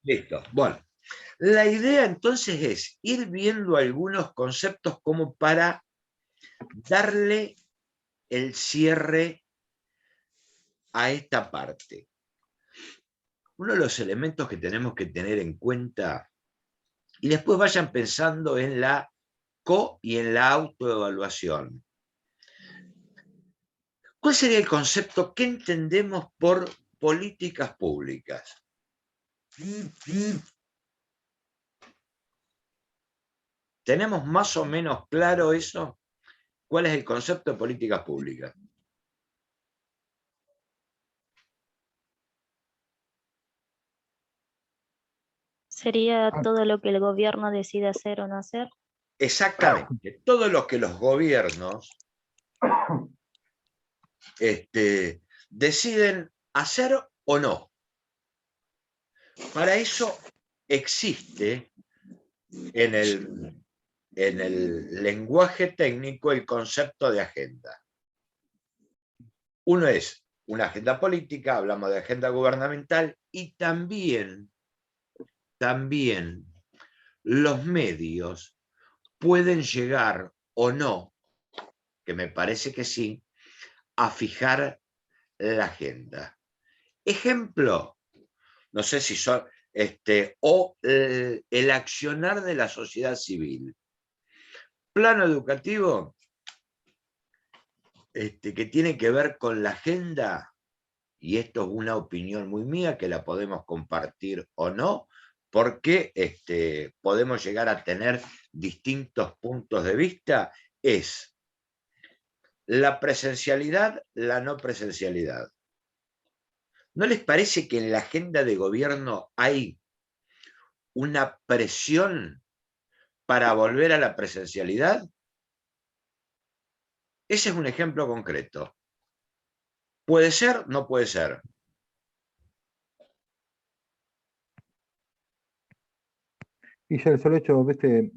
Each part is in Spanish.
Listo. Bueno, la idea entonces es ir viendo algunos conceptos como para darle el cierre a esta parte. Uno de los elementos que tenemos que tener en cuenta, y después vayan pensando en la y en la autoevaluación. ¿Cuál sería el concepto? ¿Qué entendemos por políticas públicas? ¿Tenemos más o menos claro eso? ¿Cuál es el concepto de políticas públicas? ¿Sería todo lo que el gobierno decide hacer o no hacer? Exactamente. Todo lo que los gobiernos deciden hacer o no. Para eso existe en el lenguaje técnico el concepto de agenda. Uno es una agenda política, hablamos de agenda gubernamental, y también los medios pueden llegar o no, que me parece que sí, a fijar la agenda. Ejemplo, no sé si son, o el accionar de la sociedad civil. Plano educativo, que tiene que ver con la agenda, y esto es una opinión muy mía que la podemos compartir o no, porque podemos llegar a tener distintos puntos de vista, es la presencialidad, la no presencialidad. ¿No les parece que en la agenda de gobierno hay una presión para volver a la presencialidad? Ese es un ejemplo concreto. ¿Puede ser? No puede ser. Y ya el solo hecho, viste,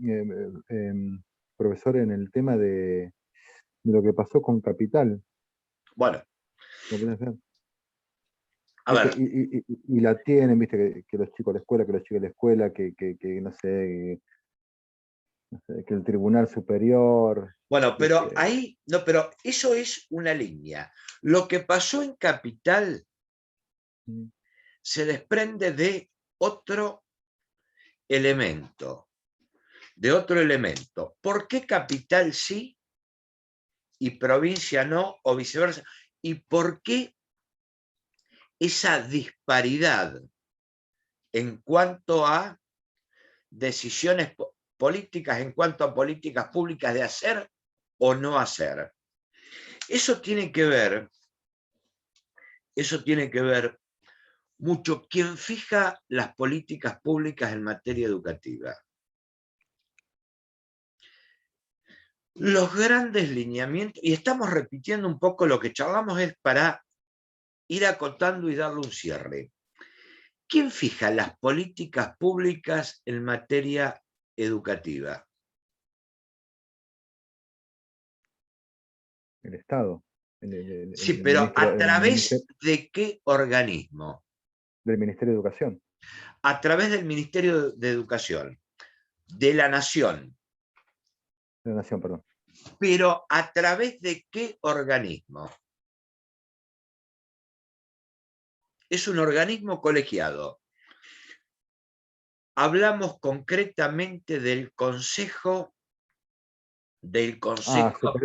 profesor, en el tema de lo que pasó con Capital. Bueno, a ver. Y la tienen, viste, que los chicos de la escuela, que los chicos de la escuela, que no sé, que el Tribunal Superior. Bueno, pero ahí, no, pero eso es una línea. Lo que pasó en Capital se desprende de otro elemento. ¿Por qué Capital sí y provincia no, o viceversa? ¿Y por qué esa disparidad en cuanto a decisiones políticas, en cuanto a políticas públicas de hacer o no hacer? Eso tiene que ver mucho quién fija las políticas públicas en materia educativa. Los grandes lineamientos, y estamos repitiendo un poco lo que charlamos, es para ir acotando y darle un cierre. ¿Quién fija las políticas públicas en materia educativa? El Estado. Sí, pero ¿a través de qué organismo? Del Ministerio de Educación. A través del Ministerio de Educación, de la Nación. De la Nación, perdón. Pero ¿a través de qué organismo? Es un organismo colegiado. Hablamos concretamente del Consejo Superior de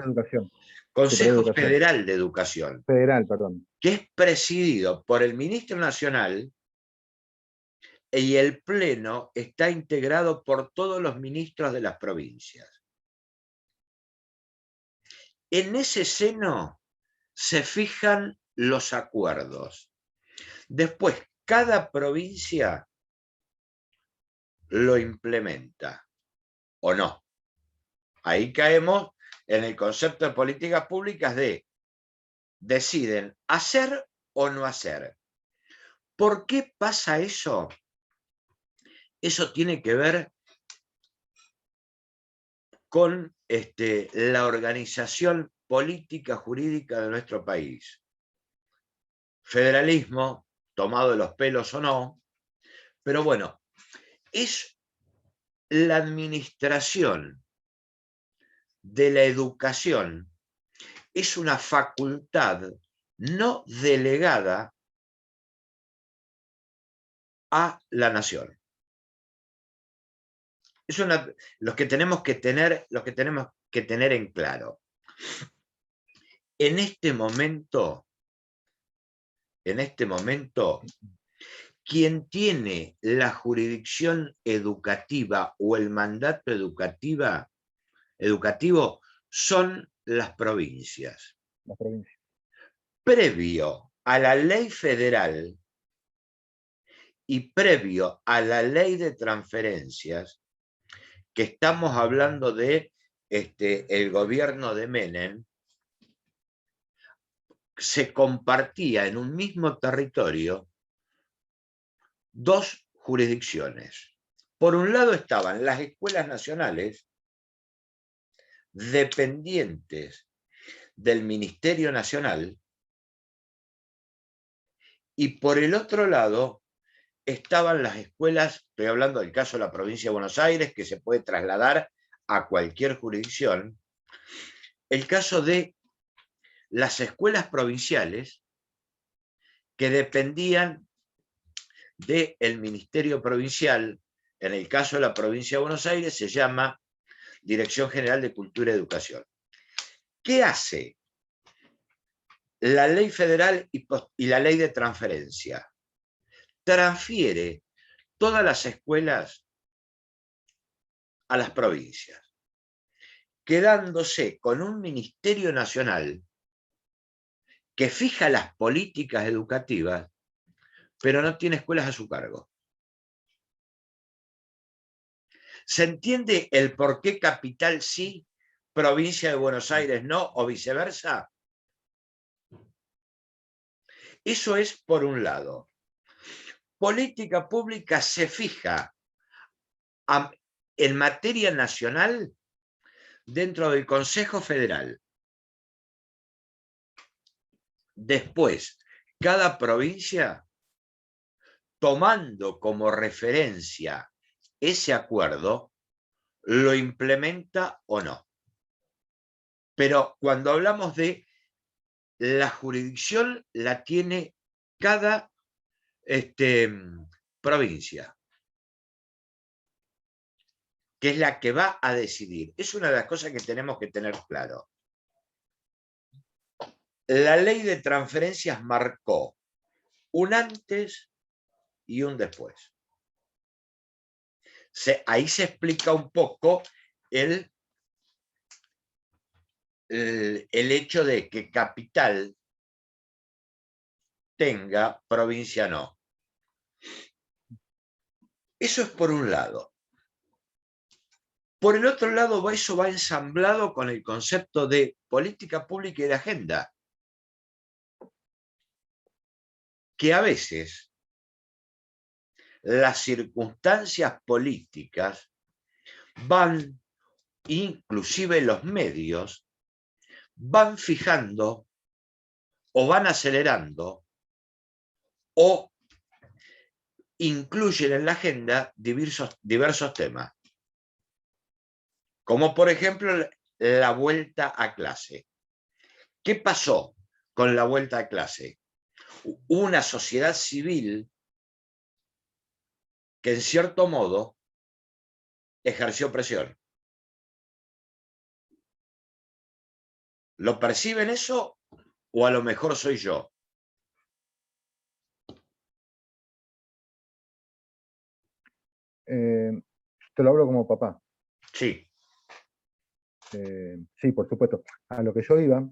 Educación. Consejo Federal de Educación. Federal, perdón. Que es presidido por el ministro nacional, y el pleno está integrado por todos los ministros de las provincias. En ese seno se fijan los acuerdos. Después, cada provincia lo implementa, ¿o no? Ahí caemos en el concepto de políticas públicas de deciden hacer o no hacer. ¿Por qué pasa eso? Eso tiene que ver con la organización política jurídica de nuestro país. Federalismo, tomado de los pelos o no, Pero bueno, es la administración de la educación, es una facultad no delegada a la nación. Es lo que tenemos que tener en claro. En este momento, quien tiene la jurisdicción educativa o el mandato educativo son las provincias. La provincia. Previo a la ley federal y previo a la ley de transferencias, que estamos hablando de el gobierno de Menem, se compartía en un mismo territorio dos jurisdicciones. Por un lado estaban las escuelas nacionales, dependientes del Ministerio Nacional, y por el otro lado estaban las escuelas, estoy hablando del caso de la provincia de Buenos Aires, que se puede trasladar a cualquier jurisdicción, el caso de las escuelas provinciales que dependían del Ministerio Provincial. En el caso de la provincia de Buenos Aires se llama Dirección General de Cultura y Educación. ¿Qué hace la ley federal y la ley de transferencia? Transfiere todas las escuelas a las provincias, quedándose con un Ministerio Nacional que fija las políticas educativas, pero no tiene escuelas a su cargo. ¿Se entiende el por qué capital sí, provincia de Buenos Aires no, o viceversa? Eso es por un lado. Política pública se fija en materia nacional dentro del Consejo Federal. Después, cada provincia, tomando como referencia ese acuerdo, lo implementa o no. Pero cuando hablamos de la jurisdicción, la tiene cada provincia, que es la que va a decidir. Es una de las cosas que tenemos que tener claro. La ley de transferencias marcó un antes y un después. Ahí se explica un poco el hecho de que capital tenga, provincia no. Eso es por un lado. Por el otro lado, eso va ensamblado con el concepto de política pública y de agenda, que a veces las circunstancias políticas van, inclusive los medios, van fijando o van acelerando o incluyen en la agenda diversos temas, como por ejemplo la vuelta a clase. ¿Qué pasó con la vuelta a clase? Una sociedad civil que en cierto modo ejerció presión. ¿Lo perciben eso o a lo mejor soy yo? Te lo hablo como papá. Sí. Sí, por supuesto. A lo que yo iba,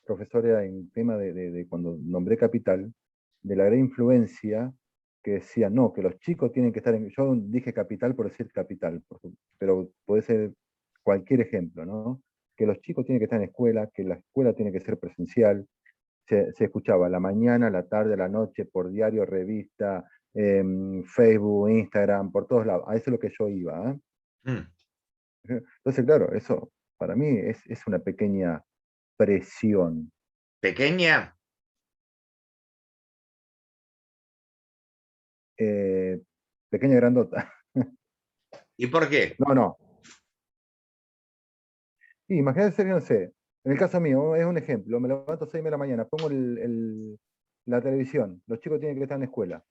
profesor, era en tema de cuando nombré capital, de la gran influencia que decía, no, que los chicos tienen que estar en... Yo dije capital por decir capital, pero puede ser cualquier ejemplo, ¿no? Que los chicos tienen que estar en escuela, que la escuela tiene que ser presencial. Se escuchaba a la mañana, a la tarde, a la noche, por diario, revista, Facebook, Instagram, por todos lados. A eso es lo que yo iba. Entonces, claro, eso para mí es una pequeña presión. ¿Pequeña? pequeña y grandota. ¿Y por qué? No. Y imagínate, no sé, en el caso mío, es un ejemplo, me levanto a 6 de la mañana, pongo la televisión, los chicos tienen que estar en la escuela.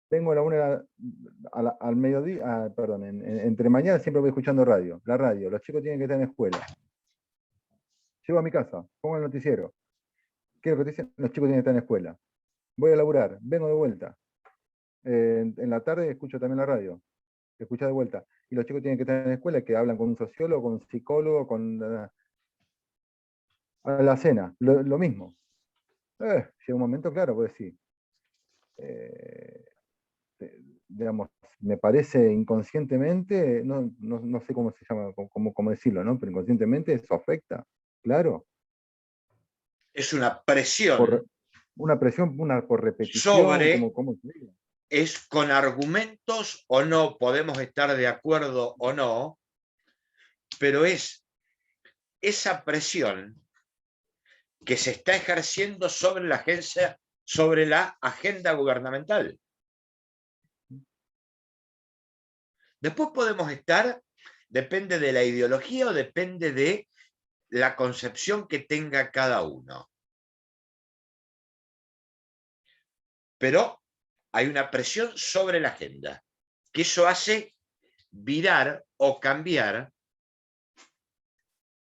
Tengo a la 1 al mediodía, perdón, entre mañana siempre voy escuchando la radio, los chicos tienen que estar en la escuela. Llego a mi casa, pongo el noticiero. ¿Qué es lo que te dicen? Los chicos tienen que estar en la escuela. Voy a laburar, vengo de vuelta. En la tarde escucho también la radio, escucho de vuelta. Y los chicos tienen que estar en la escuela, que hablan con un sociólogo, con un psicólogo, a la cena, lo mismo. Llega un momento, claro, pues sí. Digamos, me parece inconscientemente, no sé cómo se llama, cómo decirlo, ¿no? Pero inconscientemente eso afecta, claro. Es una presión Una presión, por repetición, sobre, como se diga. es con argumentos o no, podemos estar de acuerdo o no, pero es esa presión que se está ejerciendo sobre la agencia, sobre la agenda gubernamental. Después podemos estar, depende de la ideología o depende de la concepción que tenga cada uno. Pero hay una presión sobre la agenda, que eso hace virar o cambiar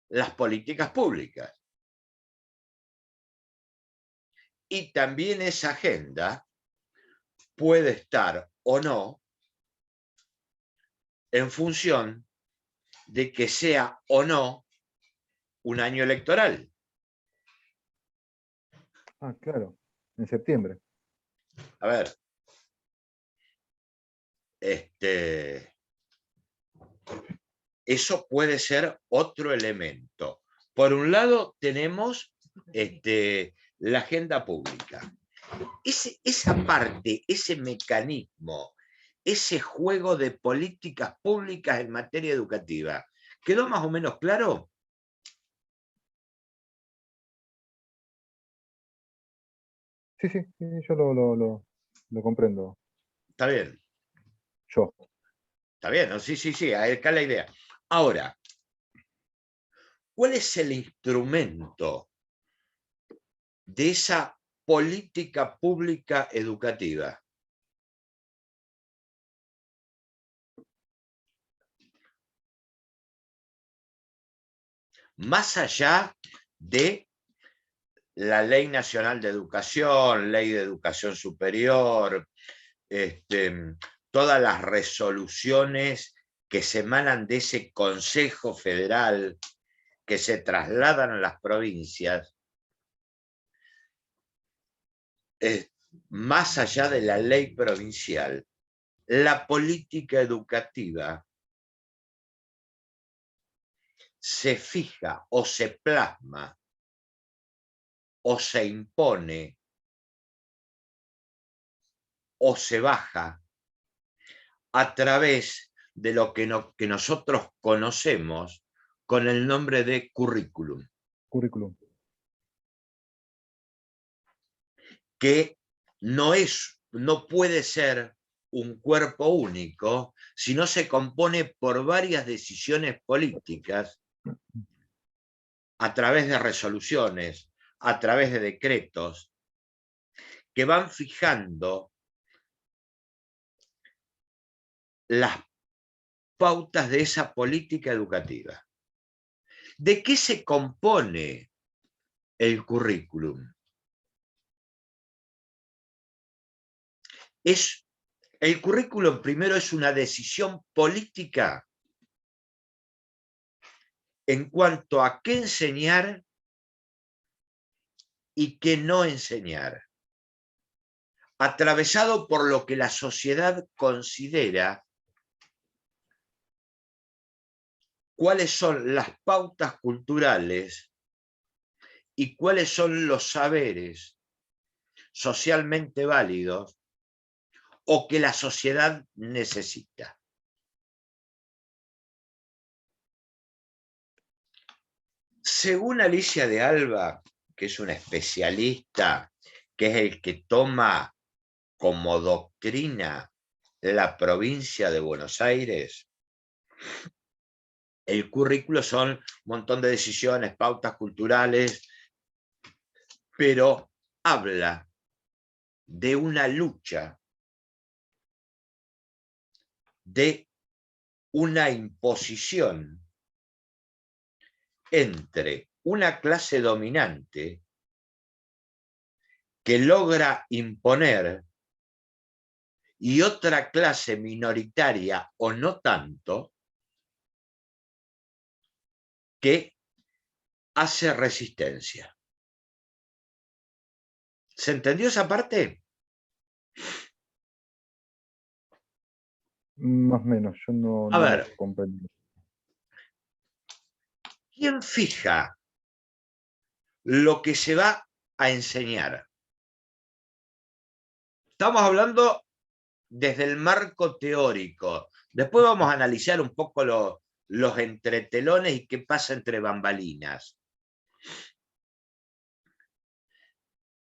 las políticas públicas. Y también esa agenda puede estar o no en función de que sea o no un año electoral. Claro, en septiembre. A ver, eso puede ser otro elemento. Por un lado tenemos la agenda pública. Esa parte, ese mecanismo, ese juego de políticas públicas en materia educativa, ¿quedó más o menos claro? Sí, yo lo comprendo. Está bien. Yo. Está bien, ¿no? Sí, acá la idea. Ahora, ¿cuál es el instrumento de esa política pública educativa? Más allá de la Ley Nacional de Educación, Ley de Educación Superior, todas las resoluciones que se emanan de ese Consejo Federal, que se trasladan a las provincias, más allá de la ley provincial, la política educativa se fija o se plasma o se impone o se baja a través de lo que nosotros conocemos con el nombre de currículum. Currículum. Que no puede ser un cuerpo único, sino se compone por varias decisiones políticas a través de resoluciones, a través de decretos, que van fijando las pautas de esa política educativa. ¿De qué se compone el currículum? El currículum primero es una decisión política en cuanto a qué enseñar y qué no enseñar, atravesado por lo que la sociedad considera cuáles son las pautas culturales y cuáles son los saberes socialmente válidos o que la sociedad necesita. Según Alicia de Alba, que es una especialista, que es el que toma como doctrina la provincia de Buenos Aires, el currículo son un montón de decisiones, pautas culturales, pero habla de una lucha, de una imposición entre una clase dominante que logra imponer y otra clase minoritaria o no tanto que hace resistencia. ¿Se entendió esa parte? Más o menos, yo no A lo ver, comprendo. ¿quién fija lo que se va a enseñar? Estamos hablando desde el marco teórico. Después vamos a analizar un poco los entretelones y qué pasa entre bambalinas.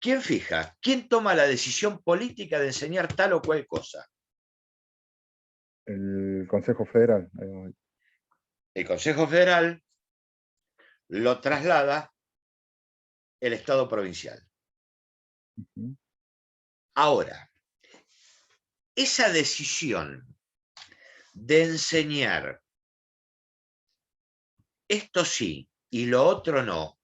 ¿Quién fija? ¿Quién toma la decisión política de enseñar tal o cual cosa? El Consejo Federal. El Consejo Federal lo traslada el Estado provincial. Ujú. Ahora, esa decisión de enseñar esto sí y lo otro no,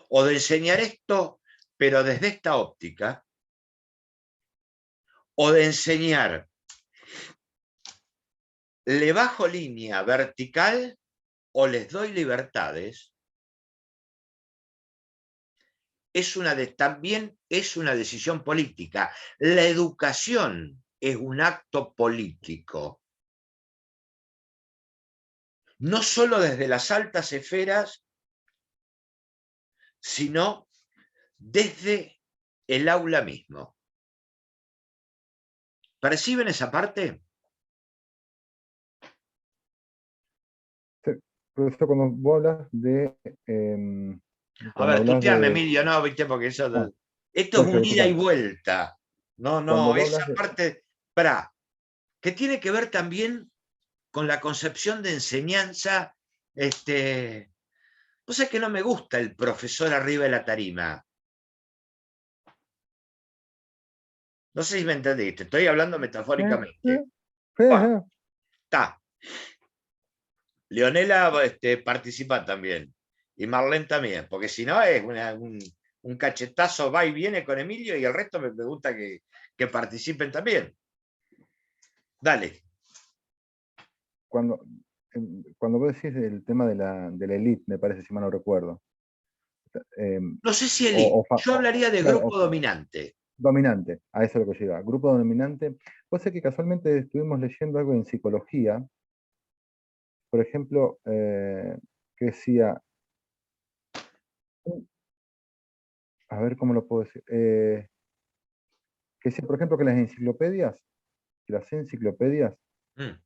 o de enseñar esto pero desde esta óptica, o de enseñar le bajo línea vertical o les doy libertades, también es una decisión política. La educación es un acto político, no solo desde las altas esferas, sino desde el aula mismo. ¿Perciben esa parte? Sí, profesor, cuando vos hablas de... A cuando ver, hablas tuteame, de... Emilio, no, viste, porque eso... Ah, Esto es gracias, un ida y disculpame. vuelta. No, Cuando no, vos esa hablas de... parte... Pará, que tiene que ver también con la concepción de enseñanza. No sé, que no me gusta el profesor arriba de la tarima. No sé si me entendiste, estoy hablando metafóricamente. Sí, Bah, está. Leonela participa también. Y Marlene también, porque si no es un cachetazo va y viene con Emilio y el resto me pregunta que participen también. Dale. Cuando, cuando vos decís el tema de la élite, me parece, si mal no recuerdo. No sé si elite, yo hablaría de claro, grupo dominante. dominante, a eso es lo que llega. Grupo dominante. Vos sé que casualmente estuvimos leyendo algo en psicología, por ejemplo, que decía, a ver cómo lo puedo decir, que decía, por ejemplo, que las enciclopedias, Mm,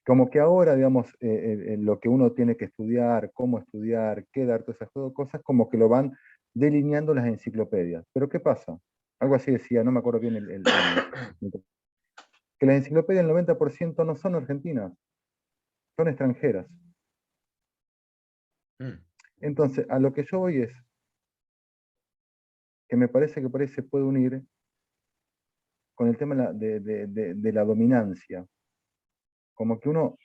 como que ahora, digamos, lo que uno tiene que estudiar, cómo estudiar, qué dar, todas esas cosas, como que lo van delineando las enciclopedias. Pero ¿qué pasa? Algo así decía, no me acuerdo bien que las enciclopedias, el 90% no son argentinas, son extranjeras. mm. Entonces, a lo que yo voy es que me parece que por ahí se puede unir con el tema de la dominancia. Como que uno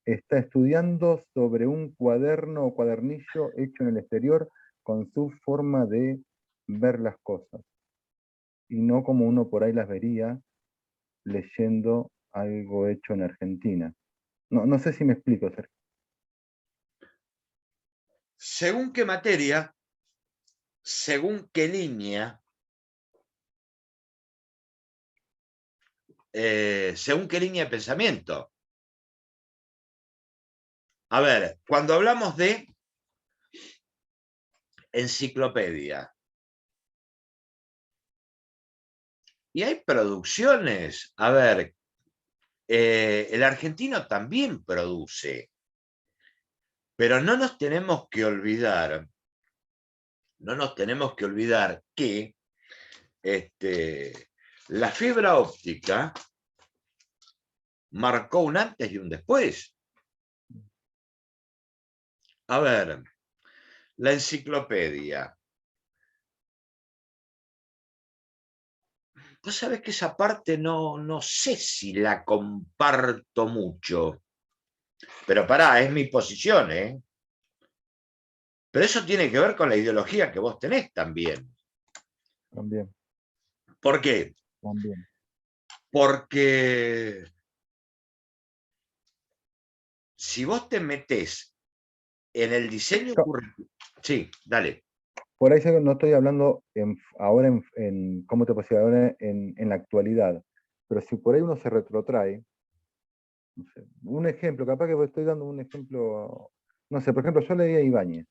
está estudiando sobre un cuaderno o cuadernillo hecho en el exterior con su forma de ver las cosas. Y no como uno por ahí las vería leyendo algo hecho en Argentina. No, no sé si me explico, Sergio. Según qué materia, según qué línea, según qué línea de pensamiento. A ver, cuando hablamos de enciclopedia, y hay producciones, a ver, el argentino también produce, pero no nos tenemos que olvidar, que la fibra óptica marcó un antes y un después. A ver, la enciclopedia. Vos sabés que esa parte no sé si la comparto mucho. Pero pará, es mi posición, ¿eh? Pero eso tiene que ver con la ideología que vos tenés también. También, ¿Por qué? también. Porque si vos te metés en el diseño Yo, curricular... Sí, dale. por ahí no estoy hablando ahora ¿cómo te puedo decir? Ahora en la actualidad. Pero si por ahí uno se retrotrae, no sé, un ejemplo, capaz que estoy dando un ejemplo, no sé, por ejemplo, yo leía a Ibáñez.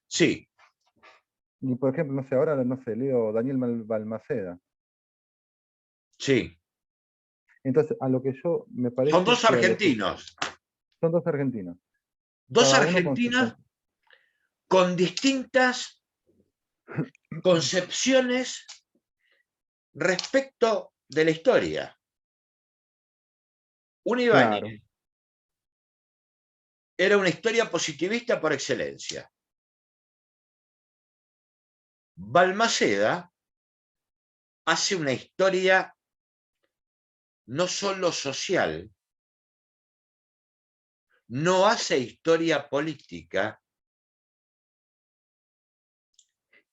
Sí, Y por ejemplo, no sé, ahora no sé, leo Daniel Balmaceda. sí. Entonces, a lo que yo me Son parece dos que a lo que argentinos. son dos argentinos, Dos cada uno con argentinos con distintas concepciones respecto de la historia. Un claro, Ibáñez era una historia positivista por excelencia. Balmaceda hace una historia no solo social, no hace historia política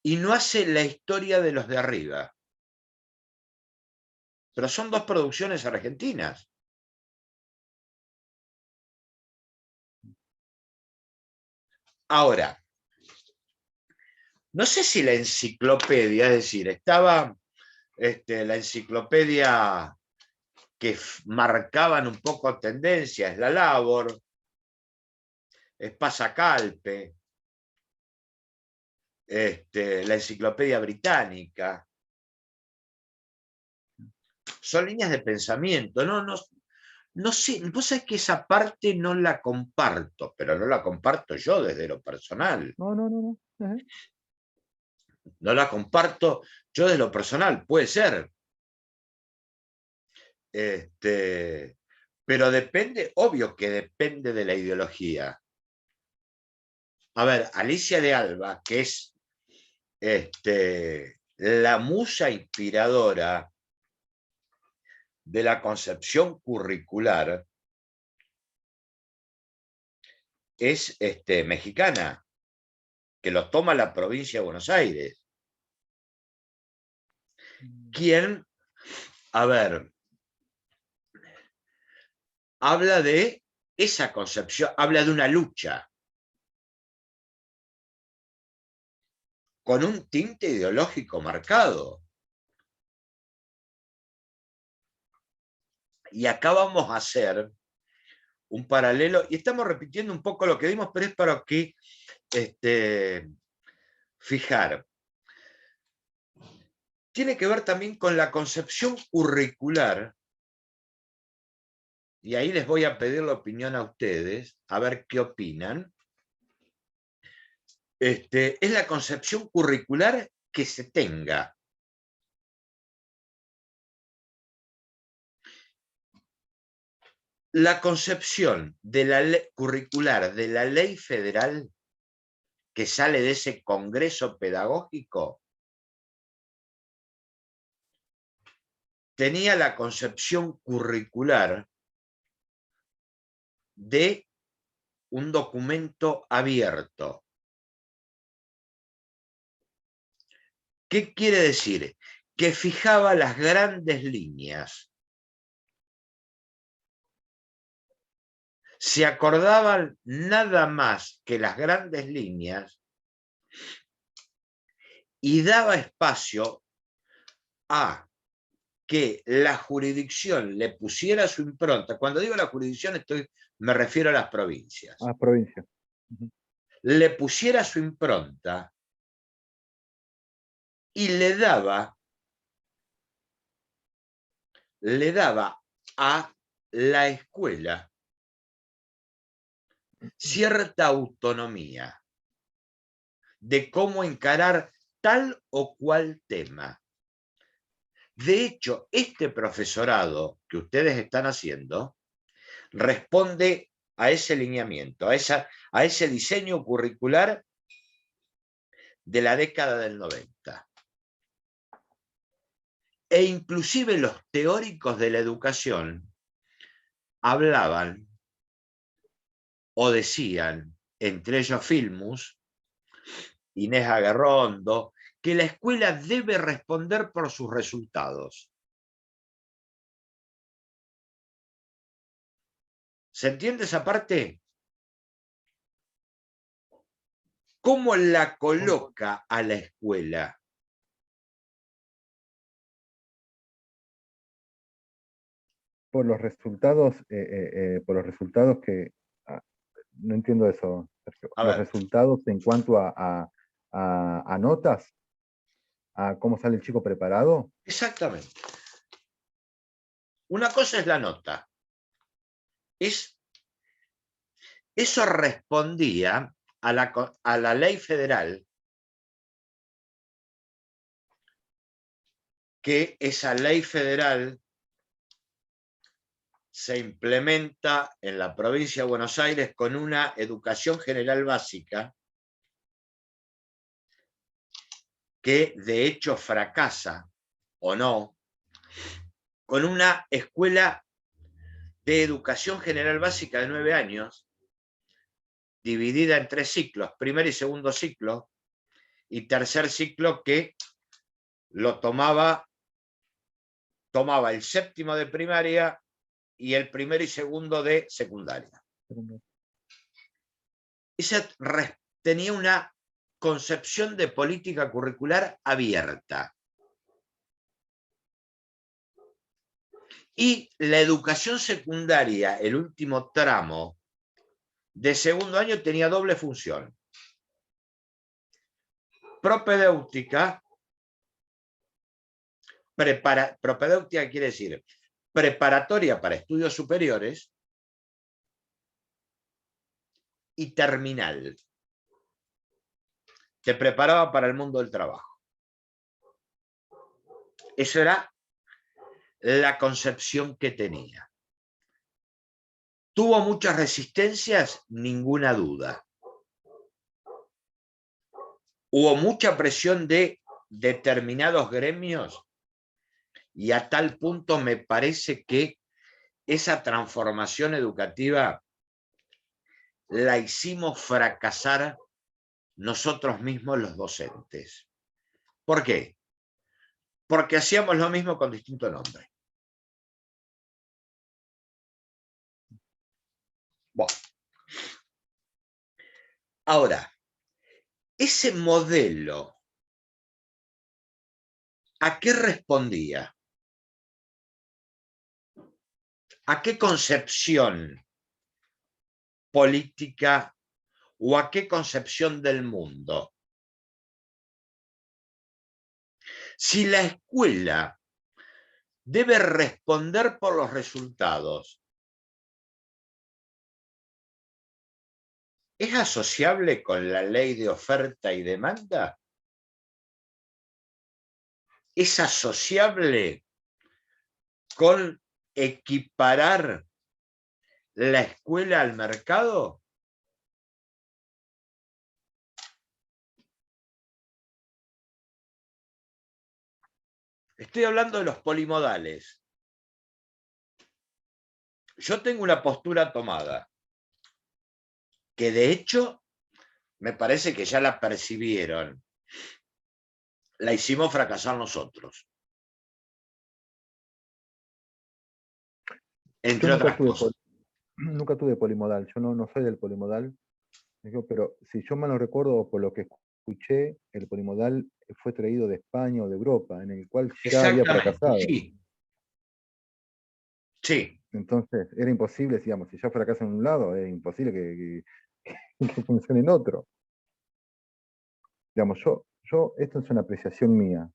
y no hace la historia de los de arriba. Pero son dos producciones argentinas. Ahora, no sé si la enciclopedia, es decir, estaba la enciclopedia que marcaban un poco tendencias, la Labor, es Pasacalpe, la enciclopedia británica. Son líneas de pensamiento, no sé, vos sabés que esa parte no la comparto, pero no la comparto yo desde lo personal. no. Ajá. No la comparto yo desde lo personal, puede ser. Pero depende, obvio que depende de la ideología. A ver, Alicia de Alba, que es la musa inspiradora de la concepción curricular, es mexicana, que lo toma la provincia de Buenos Aires. Quien, a ver, habla de esa concepción, habla de una lucha con un tinte ideológico marcado. Y acá vamos a hacer un paralelo, y estamos repitiendo un poco lo que dimos, pero es para que fijar. Tiene que ver también con la concepción curricular, y ahí les voy a pedir la opinión a ustedes, a ver qué opinan. Es la concepción curricular que se tenga. La concepción de la ley curricular de la ley federal que sale de ese congreso pedagógico tenía la concepción curricular de un documento abierto. ¿Qué quiere decir? Que fijaba las grandes líneas. Se acordaban nada más que las grandes líneas y daba espacio a que la jurisdicción le pusiera su impronta. Cuando digo la jurisdicción me refiero a las provincias. Ah, provincia. Le pusiera su impronta y le daba a la escuela cierta autonomía de cómo encarar tal o cual tema. De hecho, este profesorado que ustedes están haciendo responde a ese lineamiento, a ese diseño curricular de la década del 90. E inclusive los teóricos de la educación hablaban o decían, entre ellos Filmus, Inés Aguerrondo, que la escuela debe responder por sus resultados. ¿Se entiende esa parte? ¿Cómo la coloca a la escuela? Por los resultados que... no entiendo eso, Sergio. Los resultados en cuanto a notas, a cómo sale el chico preparado. Exactamente. Una cosa es la nota. Eso respondía a la ley federal, que esa ley federal se implementa en la provincia de Buenos Aires con una educación general básica que de hecho fracasa, o no, con una escuela de educación general básica de 9 años, dividida en 3 ciclos, primer y segundo ciclo, y tercer ciclo que lo tomaba el séptimo de primaria y el primero y segundo de secundaria. Esa tenía una concepción de política curricular abierta. Y la educación secundaria, el último tramo de segundo año, tenía doble función. Propedéutica, propedéutica quiere decir preparatoria para estudios superiores, y terminal. Te preparaba para el mundo del trabajo. Esa era la concepción que tenía. ¿Tuvo muchas resistencias? Ninguna duda. Hubo mucha presión de determinados gremios y a tal punto me parece que esa transformación educativa la hicimos fracasar nosotros mismos los docentes. ¿Por qué? Porque hacíamos lo mismo con distinto nombre. Bueno. Ahora, ese modelo, ¿a qué respondía? ¿A qué concepción política o a qué concepción del mundo? Si la escuela debe responder por los resultados, ¿es asociable con la ley de oferta y demanda? ¿Es asociable con equiparar la escuela al mercado? Estoy hablando de los polimodales. Yo tengo una postura tomada, que de hecho me parece que ya la percibieron. La hicimos fracasar nosotros. Entre otras cosas. Nunca tuve polimodal. Yo no soy del polimodal. Pero si yo mal no recuerdo, por lo que escuché, el polimodal fue traído de España o de Europa, en el cual ya había fracasado. Sí. Sí. Entonces, era imposible, digamos, si ya fracasa en un lado, es imposible que funcione en otro. Digamos, esto es una apreciación mía.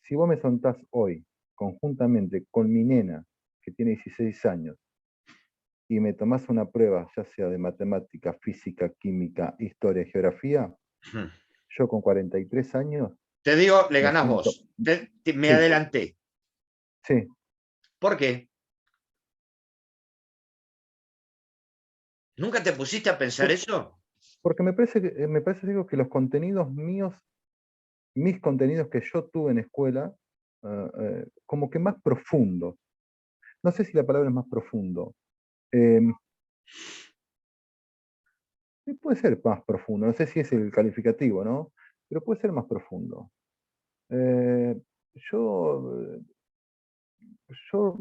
Si vos me sentás hoy, conjuntamente con mi nena, que tiene 16 años, y me tomás una prueba, ya sea de matemática, física, química, historia, geografía, yo con 43 años Te digo, le me ganás siento, vos. Me sí, adelanté. sí, ¿Por qué? ¿Nunca te pusiste a pensar por- eso? porque me parece digo, que los contenidos míos, mis contenidos que yo tuve en escuela, como que más profundos. No sé si la palabra es más profundo. em, Sí, puede ser más profundo, no sé si es el calificativo, ¿no? Pero puede ser más profundo. Eh, yo, yo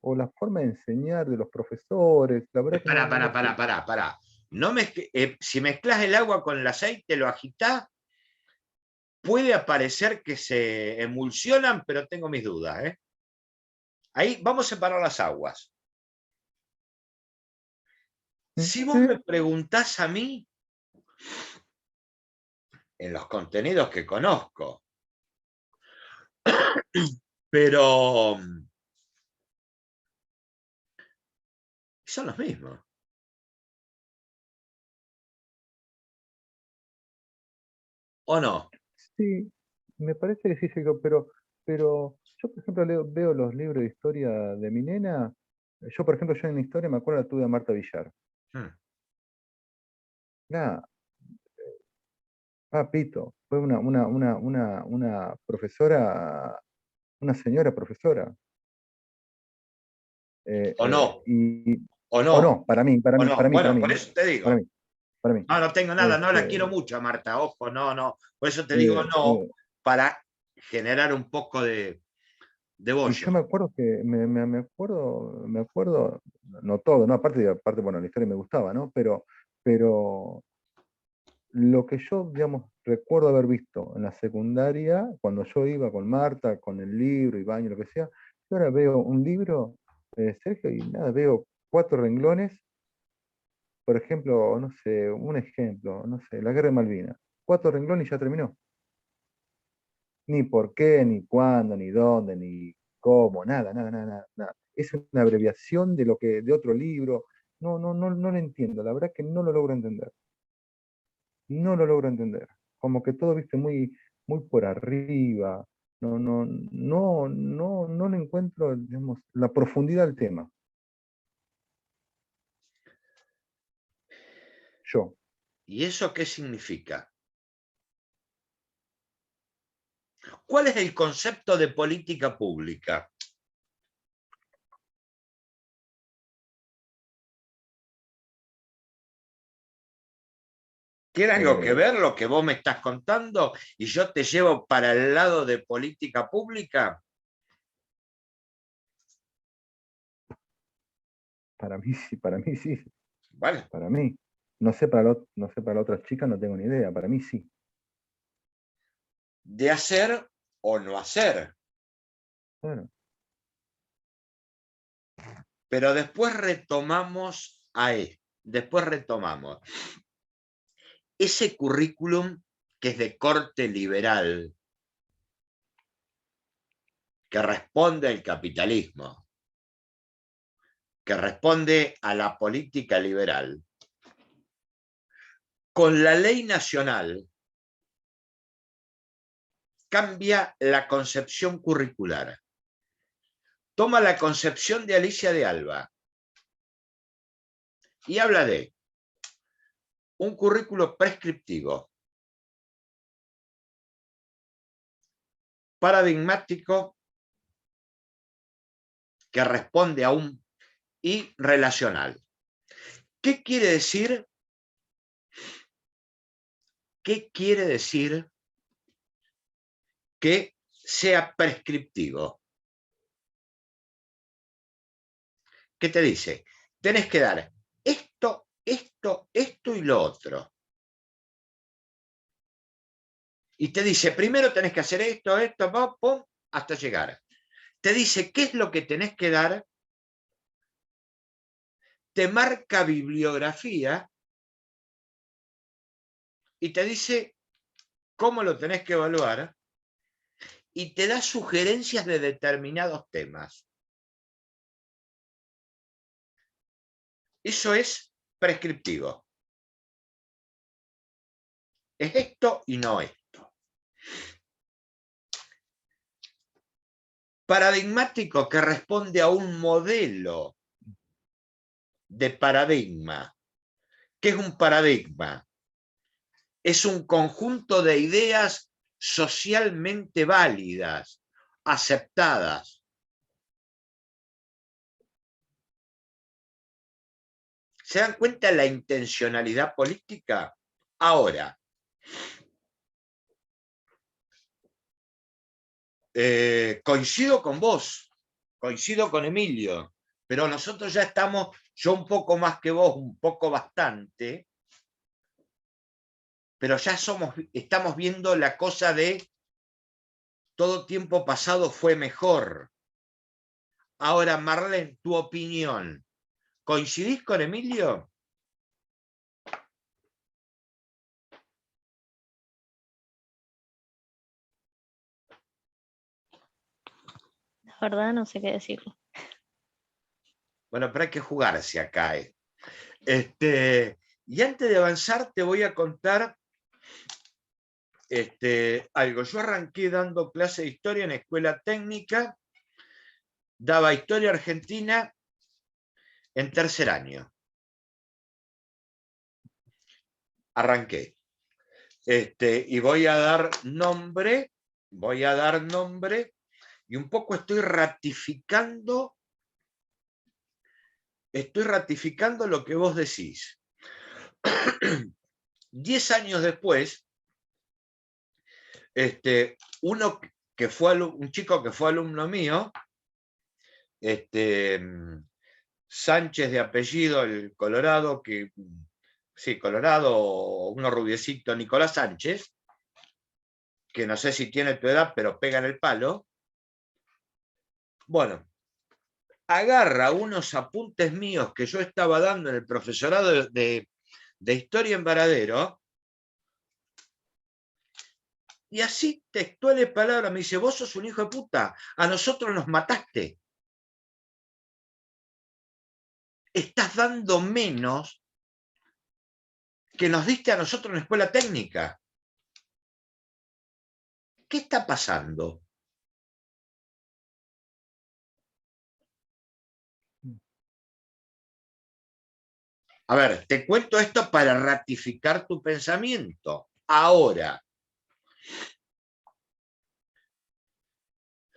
o la forma de enseñar de los profesores, la verdad que Pará, no pará, sé. pará, pará, pará. No si mezclas el agua con el aceite, lo agitás, puede aparecer que se emulsionan, pero tengo mis dudas. Ahí vamos a separar las aguas. Si vos me Sí, preguntás a mí, en los contenidos que conozco, pero son los mismos. ¿O no? sí, me parece que sí, sí, pero yo, por ejemplo, veo los libros de historia de mi nena. Yo, por ejemplo, yo en historia me acuerdo tuve a Marta Villar. Hmm. Nada, Pito, fue una profesora, una señora profesora. ¿O no? Y, ¿O o no? no, para mí, para ¿O mí, para no? mí, para Bueno, mí, por ¿eh? eso te Para digo. mí, para mí. No, no tengo nada, no la quiero Este, mucho, Marta, ojo, no, no. Por eso te digo eh, no, eh, para generar un poco de y bollo. yo me acuerdo que, me acuerdo, no todo, ¿no? Aparte, bueno, la historia me gustaba, ¿no? Pero lo que yo, digamos, recuerdo haber visto en la secundaria, cuando yo iba con Marta, con el libro y baño, lo que sea, yo ahora veo un libro, Sergio, y nada, veo 4 renglones. Por ejemplo, no sé, un ejemplo, no sé, la Guerra de Malvinas. 4 renglones y ya terminó. Ni por qué, ni cuándo, ni dónde, ni cómo, nada, nada, nada, nada, nada. Es una abreviación de lo que, de otro libro. No lo entiendo. La verdad que no lo logro entender. No lo logro entender. Como que todo, viste, muy por arriba. No le encuentro, digamos, la profundidad del tema. Yo. ¿Y eso qué significa? ¿Cuál es el concepto de política pública? ¿Tiene algo que eh, ver lo que vos me estás contando y yo te llevo para el lado de política pública? para mí sí, para mí sí. Bueno, Para mí. No sé para la otra chica, no tengo ni idea. Para mí sí. de hacer o no hacer. Bueno, Pero después retomamos después retomamos ese currículum que es de corte liberal, que responde al capitalismo, que responde a la política liberal, con la ley nacional cambia la concepción curricular. Toma la concepción de Alicia de Alba y habla de un currículo prescriptivo, paradigmático, que responde a un y relacional. ¿Qué quiere decir? ¿Qué quiere decir que sea prescriptivo? ¿Qué te dice? Tenés que dar esto, esto, esto y lo otro. Y te dice, primero tenés que hacer esto, esto, pum, pum, hasta llegar. Te dice qué es lo que tenés que dar, te marca bibliografía y te dice cómo lo tenés que evaluar y te da sugerencias de determinados temas. Eso es prescriptivo. Es esto y no esto. paradigmático que responde a un modelo de paradigma. ¿Qué es un paradigma? Es un conjunto de ideas socialmente válidas, aceptadas. ¿Se dan cuenta de la intencionalidad política? Ahora, coincido con vos, coincido con Emilio, pero nosotros ya estamos, yo un poco más que vos, un poco bastante, pero ya estamos viendo la cosa de todo tiempo pasado fue mejor. Ahora, Marlene, tu opinión, ¿coincidís con Emilio? La verdad no sé qué decirle. Bueno, pero hay que jugarse acá. Y antes de avanzar, te voy a contar algo. Yo arranqué dando clase de historia en escuela técnica, daba historia argentina en tercer año. Arranqué. Y voy a dar nombre, y un poco estoy ratificando lo que vos decís. 10 años después, un chico que fue alumno mío, Sánchez de apellido, el Colorado, sí, Colorado, uno rubiecito, Nicolás Sánchez, que no sé si tiene tu edad, pero pega en el palo. Bueno, agarra unos apuntes míos que yo estaba dando en el profesorado de historia en Varadero, y así textuales palabras me dice: vos sos un hijo de puta, a nosotros nos mataste. Estás dando menos que nos diste a nosotros en la escuela técnica. ¿Qué está pasando? A ver, te cuento esto para ratificar tu pensamiento. Ahora,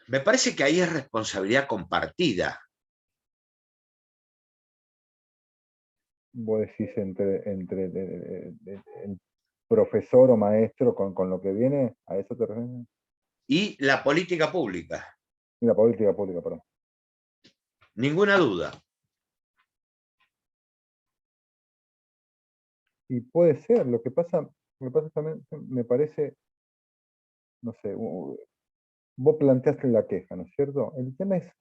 me parece que ahí es responsabilidad compartida. Vos decís entre el profesor o maestro con lo que viene, ¿a eso te refieres? Y la política pública. Y la política pública, perdón. Ninguna duda. Y puede ser, lo que pasa también, me parece, no sé, vos planteaste la queja, ¿no es cierto? El tema es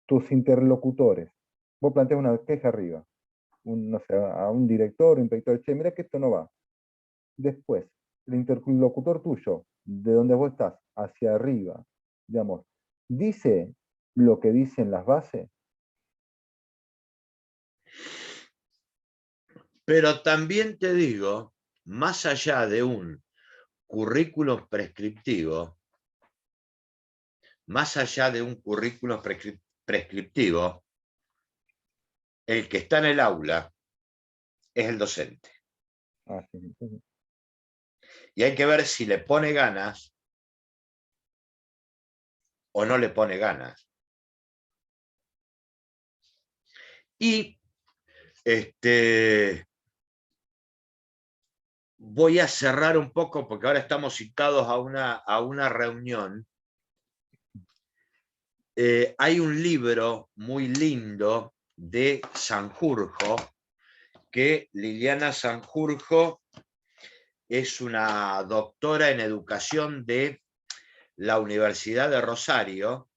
tus interlocutores. Vos planteas una queja arriba, no sé, a un director, un inspector, che, mira que esto no va. Después, el interlocutor tuyo, de donde vos estás, hacia arriba, digamos, dice lo que dicen las bases. Pero también te digo, más allá de un currículum prescriptivo, el que está en el aula es el docente. Ah, sí, entonces, Y hay que ver si le pone ganas o no le pone ganas. Y voy a cerrar un poco porque ahora estamos citados a una reunión. Hay un libro muy lindo de Sanjurjo, que Liliana Sanjurjo es una doctora en educación de la Universidad de Rosario,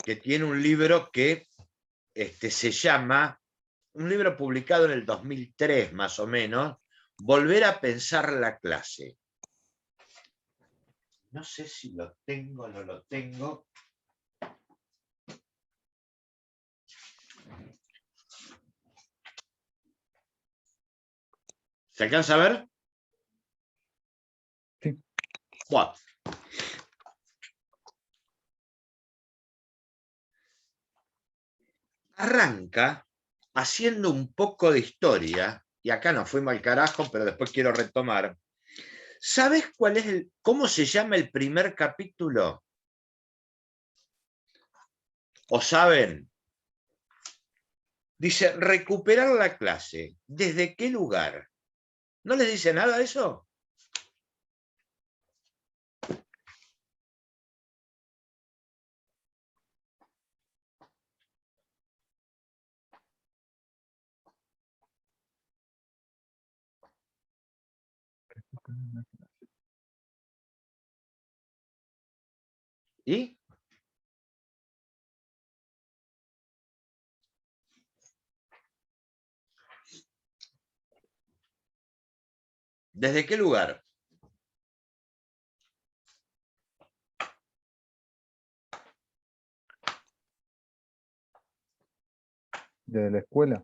que tiene un libro que se llama, un libro publicado en el 2003 más o menos, Volver a pensar la clase. No sé si lo tengo o no lo tengo. ¿Se alcanza a ver? sí. Bueno, arranca haciendo un poco de historia, y acá nos fuimos al carajo, pero después quiero retomar. ¿Sabes cuál es cómo se llama el primer capítulo? ¿O saben? Dice, recuperar la clase. ¿Desde qué lugar? ¿No les dice nada eso? ¿Y? ¿Desde qué lugar? ¿Desde la escuela?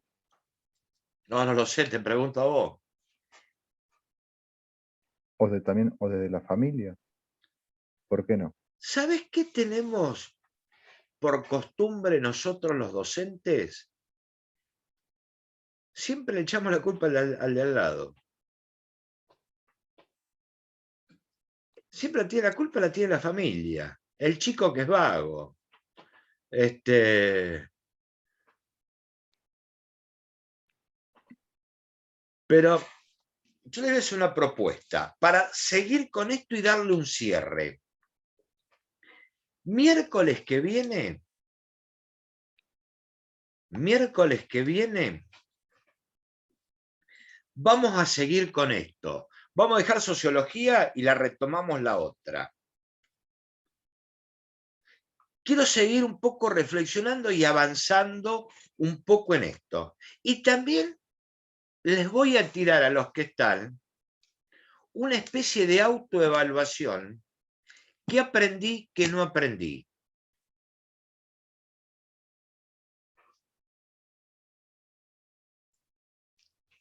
No, no lo sé, te pregunto a vos. También, o desde la familia. ¿Por qué no? ¿Sabes qué tenemos por costumbre nosotros los docentes? Siempre le echamos la culpa al de al lado. Siempre tiene la culpa, la tiene la familia. El chico que es vago. Pero yo le voy a hacer una propuesta para seguir con esto y darle un cierre. Miércoles que viene, vamos a seguir con esto. Vamos a dejar sociología y la retomamos la otra. Quiero seguir un poco reflexionando y avanzando un poco en esto. Y también les voy a tirar a los que están una especie de autoevaluación. ¿Qué aprendí, qué no aprendí?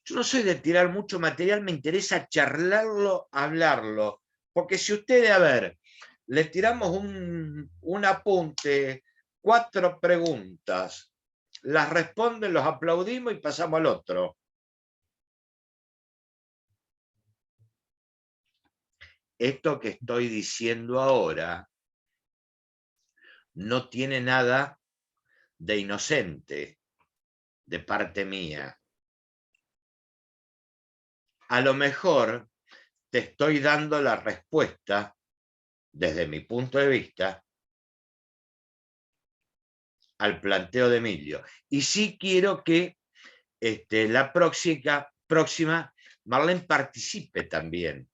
Yo no soy de tirar mucho material, me interesa charlarlo, hablarlo. Porque si ustedes, a ver, le tiramos un apunte, 4 preguntas, las responden, los aplaudimos y pasamos al otro. Esto que estoy diciendo ahora no tiene nada de inocente de parte mía. A lo mejor te estoy dando la respuesta, desde mi punto de vista, al planteo de Emilio. Y sí quiero que la próxima Marlene participe también.